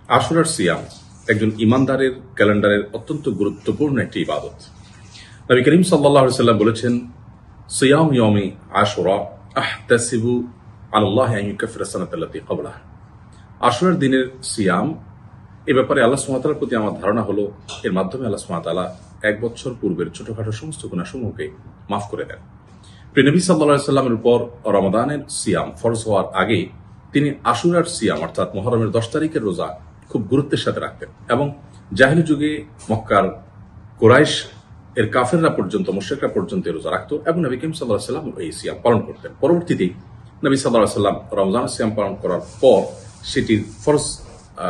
আশুরার সিয়াম একজন ইমানদারের ক্যালেন্ডারের অত্যন্ত গুরুত্বপূর্ণ একটি ইবাদত। নবী করিম সাল্লাল্লাহু আলাইহি ওয়াসাল্লাম বলেছেন, সিয়াম ইয়াউমি আশুরা আহতাসিবু আলাল্লাহি আন ইউকাফিরা সানাতাল্লাতী ক্বাবলাহা। আশুরার দিনের সিয়াম এ ব্যাপারে আল্লাহ সুবহানাহু ওয়া তাআলার প্রতি আমার ধারণা হলো, এর মাধ্যমে আল্লাহ সুবহানাহু ওয়া তাআলা এক বছর পূর্বের ছোটখাটো সমস্ত গুনাহসমূহকে মাফ করে দেন। প্রিয় নবী সাল্লাল্লাহু আলাইহি ওয়াসাল্লামের উপর রমাদানের সিয়াম ফরজ হওয়ার আগে তিনি আশুরার সিয়াম অর্থাৎ মুহররমের 10 তারিখের রোজা খুব গুরুত্বের সাথে রাখতেন এবং জাহেলি যুগে মক্কার কুরাইশ এর কাফেররা পর্যন্ত, মুশরিকরা পর্যন্ত রোজা রাখত এবং নবী করিম সাল্লাল্লাহু আলাইহি ওয়াসাল্লাম এই সিয়াম পালন করতেন। পরবর্তীতে নবী সাল্লাল্লাহু আলাইহি ওয়াসাল্লাম রমজানের সিয়াম পালন করার পর সেটির ফরজ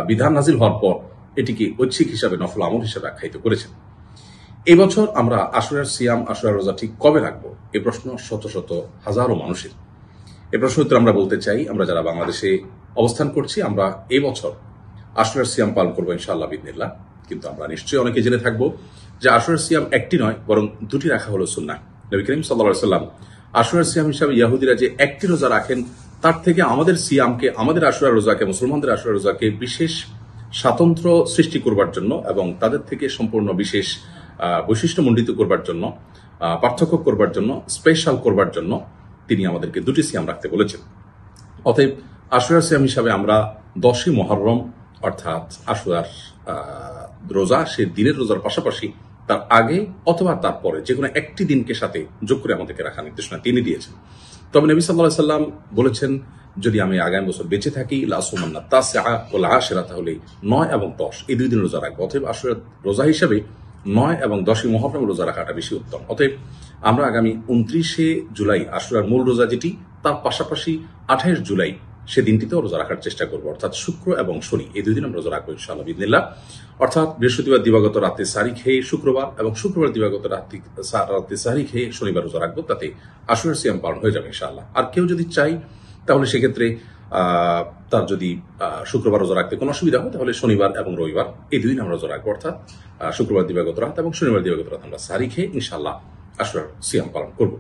বিধান নাজিল হওয়ার পর এটিকে ঐচ্ছিক হিসাবে, নফল আমল হিসাবে আখ্যায়িত করেছেন। এই বছর আমরা আশুরার সিয়াম, আশুরার রোজা ঠিক কবে রাখবো, এই প্রশ্ন শত শত হাজারো মানুষের। এই প্রশ্ন উত্তর আমরা বলতে চাই, আমরা যারা বাংলাদেশে অবস্থান করছি, আমরা এই বছর আশুরার সিয়াম পালন করবো ইনশাআল্লাহ বিইذনিল্লাহ। কিন্তু আমরা নিশ্চয়ই অনেকে জেনে থাকবো যে আশুরার সিয়াম একটি নয়, বরং দুটি রাখা হলো সুন্নাহ। নবী করিম সাল্লাল্লাহু আলাইহি ওয়াসাল্লাম আশুরার সিয়াম হিসাবে ইহুদিরা যে একটি রোজা রাখেন, তার থেকে আমাদের সিয়ামকে, আমাদের আশুরার রোজাকে, মুসলমানদের আশুরার রোজাকে বিশেষ স্বাতন্ত্র্য সৃষ্টি করবার জন্য এবং তাদের থেকে সম্পূর্ণ বিশেষ বৈশিষ্ট্যমণ্ডিত করবার জন্য, পার্থক্য করবার জন্য, স্পেশাল করবার জন্য তিনি আমাদেরকে দুটি সিয়াম রাখতে বলেছেন। অতএব আশুরার সিয়াম হিসাবে আমরা 10ই মুহররম অর্থাৎ আশুরার রোজা, সে দিনের রোজার পাশাপাশি তার আগে অথবা তারপরে যে কোনো একটি দিনকে সাথে যোগ করে আমাদেরকে রাখা নির্দেশনা তিনি দিয়েছেন। তবে নবী সাল্লাল্লাহু আলাইহি ওয়াসাল্লাম বলেছেন, যদি আমি আগামী বছর বেঁচে থাকি, লাসুমান্না তাসআ ওয়াল আশিরা, তাহলে 9 এবং 10 এই দুই দিন রোজা রাখবো। অতএব আশুরার রোজা হিসাবে 9 এবং 10ই মুহররম রোজা রাখাটা বেশি উত্তম। অতএব আমরা আগামী 29শে জুলাই আশুরার মূল রোজা যেটি, তার পাশাপাশি 28 জুলাই সে দিনটিতেও রোজা রাখার চেষ্টা করবো, অর্থাৎ শুক্র এবং শনি এই দুই দিন আমরা রোজা রাখবো ইনশাআল্লাহ বিইذনিল্লাহ। অর্থাৎ বৃহস্পতিবার দিবাগত রাতে সাহরি খেয়ে শুক্রবার এবং শুক্রবার দিবাগত রাতে সাহরি খেয়ে শনিবার রোজা রাখবো, তাতে আশুরার সিয়াম পালন হয়ে যাবে ইনশাআল্লাহ। আর কেউ যদি চাই তাহলে সেক্ষেত্রে তার যদি শুক্রবার রোজা রাখতে কোনো অসুবিধা হয়, তাহলে শনিবার এবং রবিবার এই দুই দিন আমরা রোজা রাখবো, অর্থাৎ শুক্রবার দিবাগত রাত এবং শনিবার দিবাগত রাত আমরা সাহরি খেয়ে ইনশাআল্লাহ আশুরার সিয়াম পালন করবো।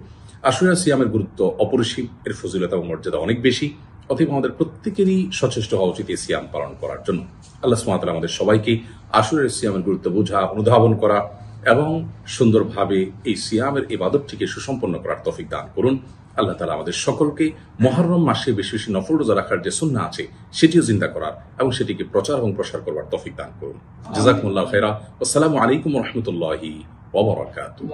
আশুরার সিয়ামের গুরুত্ব অপরিসীম, এর ফজিলত এবং মর্যাদা অনেক বেশি। অতএব আমাদের প্রত্যেকেরই সচেষ্ট হওয়া উচিত এই সিয়াম পালন করার জন্য। আল্লাহ সুবহানাহু ওয়া তাআলা আমাদের সবাইকে আশুরার সিয়ামের গুরুত্ব বোঝা, অনুধাবন করা এবং সুন্দরভাবে এই সিয়ামের ইবাদতটিকে সুসম্পন্ন করার তৌফিক দান করুন। আল্লাহ তাআলা আমাদের সকলকে মুহররম মাসে বেশি বেশি নফল রোজা রাখার যে সুন্নাহ আছে সেটিও জিন্দা করার এবং সেটিকে প্রচার এবং প্রসার করবার তৌফিক দান করুন। জাযাকুমুল্লাহু খাইরা। আসসালামু আলাইকুম ওয়া রাহমাতুল্লাহি ওয়া বারাকাতুহু।